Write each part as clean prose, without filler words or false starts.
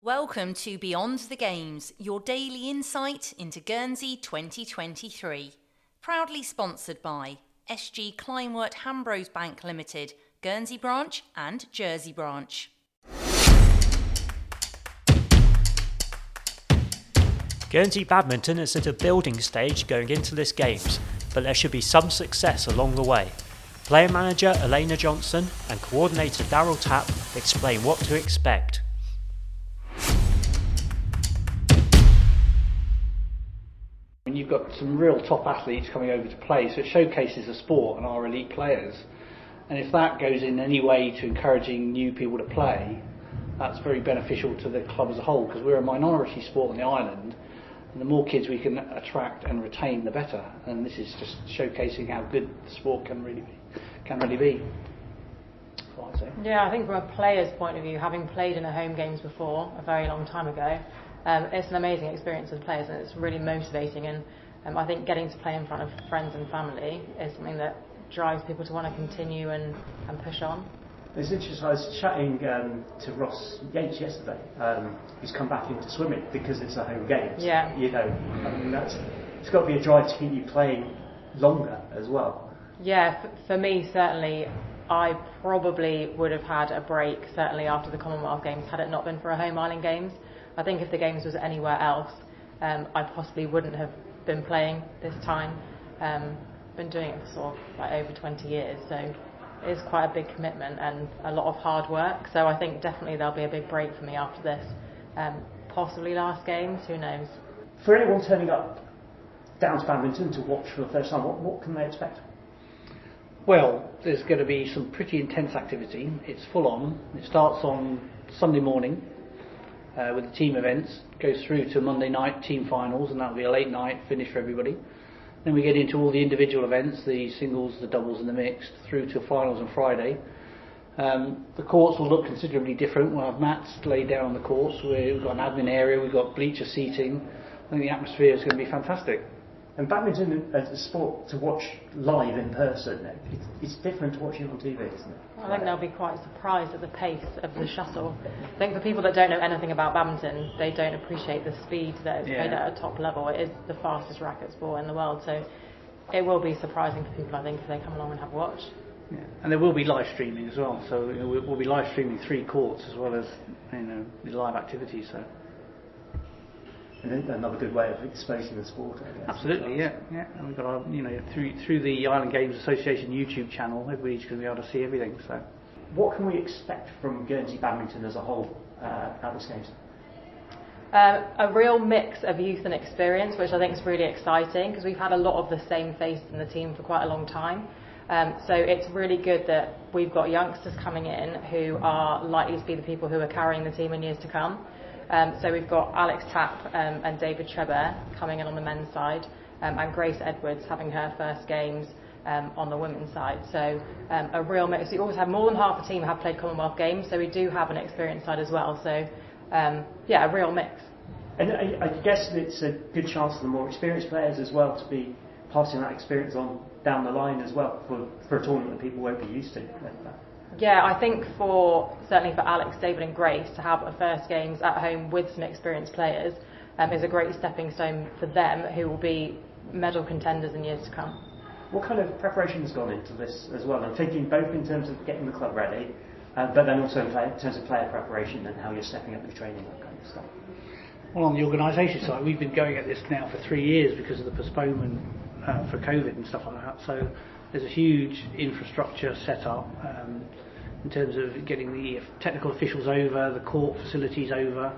Welcome to Beyond the Games, your daily insight into Guernsey 2023. Proudly sponsored by SG Kleinwort Hambros Bank Limited, Guernsey branch and Jersey branch. Guernsey Badminton is at a building stage going into this Games, but there should be some success along the way. Player manager Elena Johnson and coordinator Dary Tapp explain what to expect. You've got some real top athletes coming over to play, so it showcases the sport and our elite players. And if that goes in any way to encouraging new people to play, that's very beneficial to the club as a whole, because we're a minority sport on the island, and the more kids we can attract and retain, the better. And this is just showcasing how good the sport can really be. That's what I'd say. Yeah, I think from a player's point of view, having played in a home games before, a very long time ago, it's an amazing experience as players, and it's really motivating, and I think getting to play in front of friends and family is something that drives people to want to continue and push on. It's interesting, I was chatting to Ross Yates yesterday, who's come back into swimming because it's a home games. Yeah. You know, I mean, it's got to be a drive to keep you playing longer as well. Yeah, for me certainly, I probably would have had a break certainly after the Commonwealth Games had it not been for a home island games. I think if the Games was anywhere else, I possibly wouldn't have been playing this time. Been doing it for sort of like over 20 years, so it is quite a big commitment and a lot of hard work. So I think definitely there'll be a big break for me after this. Possibly last Games, who knows? For anyone turning up down to badminton to watch for the first time, what can they expect? Well, there's going to be some pretty intense activity. It's full on. It starts on Sunday morning with the team events, goes through to Monday night team finals, and that'll be a late night finish for everybody. Then we get into all the individual events, the singles, the doubles and the mixed, through to finals on Friday. The courts will look considerably different. We'll have mats laid down on the courts. We've got an admin area, we've got bleacher seating. I think the atmosphere is going to be fantastic. And badminton as a sport to watch live in person, it's different to watching on TV, isn't it? I think they'll be quite surprised at the pace of the shuttle. I think for people that don't know anything about badminton, they don't appreciate the speed that is played at a top level. It is the fastest racket sport in the world, so it will be surprising for people, I think, if they come along and have a watch. Yeah. And there will be live streaming as well, so we'll be live streaming 3 courts as well as the live activities. So. And another good way of exposing the sport, I guess. Absolutely, yeah. And we've got our, through the Island Games Association YouTube channel, everybody's going to be able to see everything. So, what can we expect from Guernsey badminton as a whole at this Games? A real mix of youth and experience, which I think is really exciting because we've had a lot of the same faces in the team for quite a long time. So it's really good that we've got youngsters coming in who are likely to be the people who are carrying the team in years to come. So we've got Alex Tapp and David Trebert coming in on the men's side, and Grace Edwards having her first Games on the women's side. So a real mix. We always have more than half the team have played Commonwealth Games, so we do have an experienced side as well. So a real mix. And I guess it's a good chance for the more experienced players as well to be passing that experience on down the line as well for a tournament that people won't be used to. Yeah, I think certainly for Alex, David and Grace to have a first Games at home with some experienced players is a great stepping stone for them, who will be medal contenders in years to come. What kind of preparation has gone into this as well? I'm thinking both in terms of getting the club ready, but then also in terms of player preparation and how you're stepping up your training, that kind of stuff. Well, on the organisation side, we've been going at this now for 3 years because of the postponement for COVID and stuff like that. So there's a huge infrastructure set up in terms of getting the technical officials over, the court facilities over,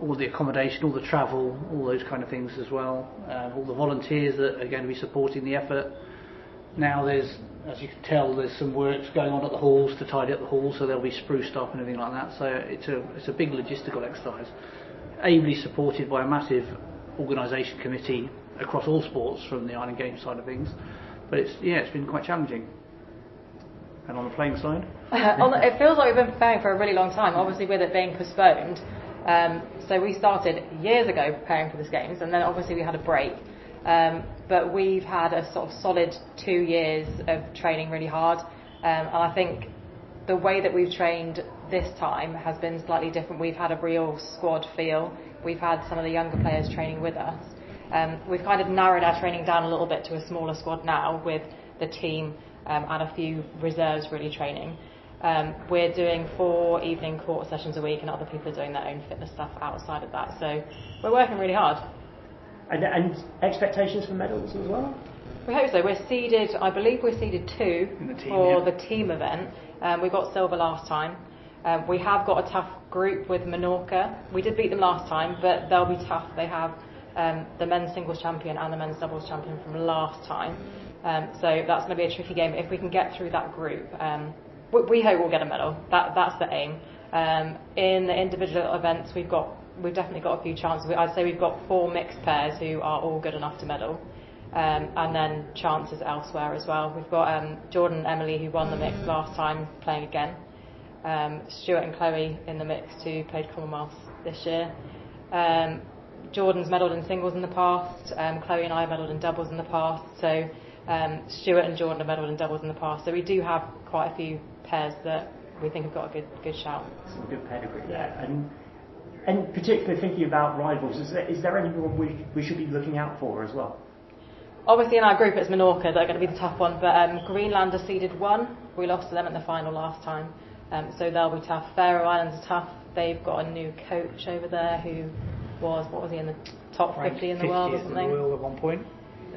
all the accommodation, all the travel, all those kind of things as well, all the volunteers that are going to be supporting the effort. Now there's, as you can tell, there's some works going on at the halls to tidy up the halls, so they'll be spruced up and everything like that. So it's a big logistical exercise, ably supported by a massive organisation committee across all sports from the Island Games side of things. But it's been quite challenging. And on the playing side? It feels like we've been preparing for a really long time, obviously with it being postponed. So we started years ago preparing for this Games, and then obviously we had a break. But we've had a sort of solid 2 years of training really hard. And I think the way that we've trained this time has been slightly different. We've had a real squad feel. We've had some of the younger players training with us. We've kind of narrowed our training down a little bit to a smaller squad now, with the team and a few reserves really training. We're doing 4 evening court sessions a week, and other people are doing their own fitness stuff outside of that. So we're working really hard. And expectations for medals as well? We hope so. We're seeded, I believe we're seeded 2 for the team event. We got silver last time. We have got a tough group with Menorca. We did beat them last time, but they'll be tough. They have the men's singles champion and the men's doubles champion from last time. So that's going to be a tricky game. If we can get through that group, we hope we'll get a medal. That's the aim. In the individual events, we've definitely got a few chances. I'd say we've got 4 mixed pairs who are all good enough to medal. And then chances elsewhere as well. We've got Jordan and Emily, who won the mix last time, playing again. Stuart and Chloe in the mix, who played Commonwealths this year. Jordan's medalled in singles in the past. Chloe and I have medalled in doubles in the past. So Stuart and Jordan have medalled in doubles in the past. So we do have quite a few pairs that we think have got a good shout. Some good pedigree there. And particularly thinking about rivals, is there anyone we should be looking out for as well? Obviously in our group it's Menorca that are going to be the tough one, but Greenland are seeded 1. We lost to them in the final last time, so they'll be tough. Faroe Islands are tough. They've got a new coach over there who was he in the top 50 in the world or something? In the world at one point.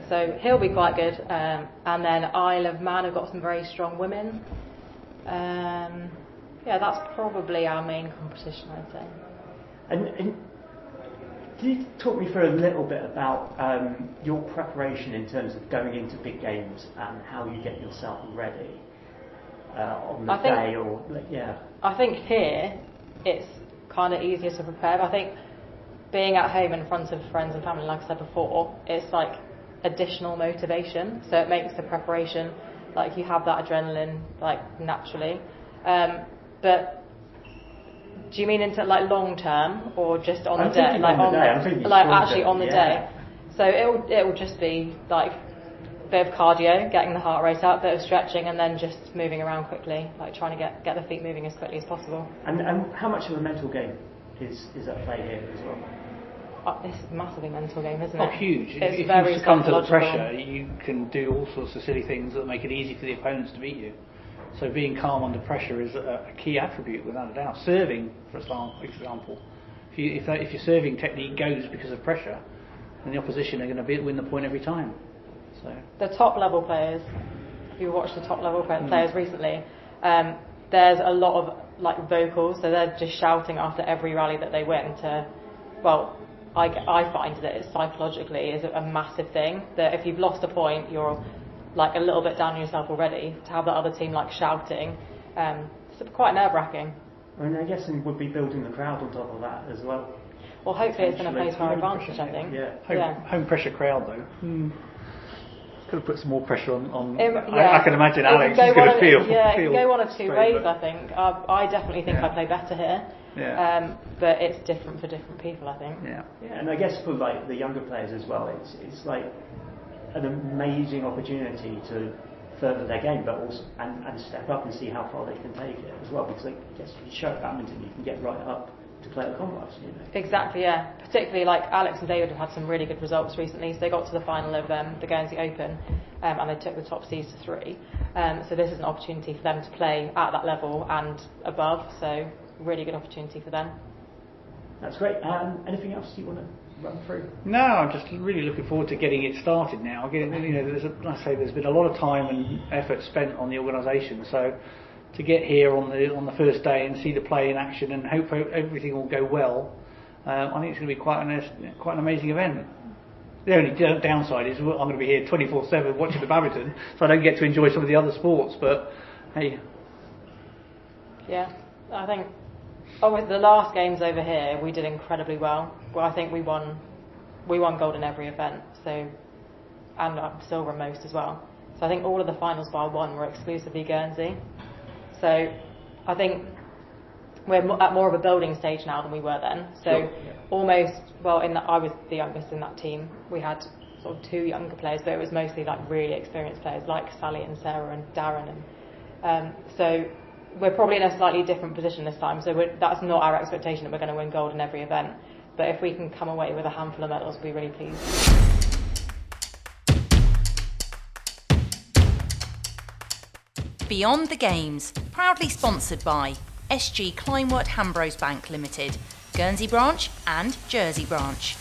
So he'll be quite good. And then Isle of Man have got some very strong women. That's probably our main competition, I'd say. And can you talk me through a little bit about your preparation in terms of going into big games and how you get yourself ready on the day? I think here it's kind of easier to prepare. I think being at home in front of friends and family, like I said before, it's like additional motivation. So it makes the preparation, like you have that adrenaline like naturally. But do you mean into like long term or just on the day? Like on the day. So it'll just be like a bit of cardio, getting the heart rate up, bit of stretching, and then just moving around quickly, like trying to get the feet moving as quickly as possible. And how much of a mental game is at play here as well? This is a massively mental game, isn't it? Oh, huge. It's if very you succumb to the psychological. pressure, you can do all sorts of silly things that make it easy for the opponents to beat you. So being calm under pressure is a key attribute, without a doubt. Serving, for example, if your serving technique goes because of pressure, then the opposition are going to win the point every time. So the top level players, if you watched the top level players recently, there's a lot of like vocals, so they're just shouting after every rally that they win. I find that it psychologically is a massive thing, that if you've lost a point, you're like a little bit down on yourself already. To have that other team like shouting, it's quite nerve-wracking. I mean, I guess we would be building the crowd on top of that as well. Well, hopefully it's going to play to our advantage, I think. Home pressure crowd though. Could have put some more pressure on. I can imagine Alex is going to feel. Yeah, it can go one of 2 ways. I think. I definitely think I play better here. Yeah. But it's different for different people, I think. Yeah, and I guess for like the younger players as well, it's like an amazing opportunity to further their game, but also and step up and see how far they can take it as well. Because I guess if you show at badminton, you can get right up to play at the Commonwealths, you know. Exactly, yeah. Particularly like Alex and David have had some really good results recently. So they got to the final of the Guernsey Open, and they took the top seeds to 3. So this is an opportunity for them to play at that level and above. So really good opportunity for them. That's great. Anything else you want to run through? No, I'm just really looking forward to getting it started now. Again, there's been a lot of time and effort spent on the organisation. So to get here on the first day and see the play in action and hope everything will go well, I think it's going to be quite an amazing event. The only downside is I'm going to be here 24/7 watching the badminton, so I don't get to enjoy some of the other sports. But hey, yeah, I think. With the last games over here, we did incredibly well. Well, I think we won gold in every event, and silver in most as well. So I think all of the finals bar 1 were exclusively Guernsey. So I think we're at more of a building stage now than we were then. So I was the youngest in that team. We had sort of 2 younger players, but it was mostly like really experienced players like Sally and Sarah and Darren. And so we're probably in a slightly different position this time, so that's not our expectation that we're going to win gold in every event. But if we can come away with a handful of medals, we'll be really pleased. Beyond the Games, proudly sponsored by SG Kleinwort Hambros Bank Limited, Guernsey branch and Jersey branch.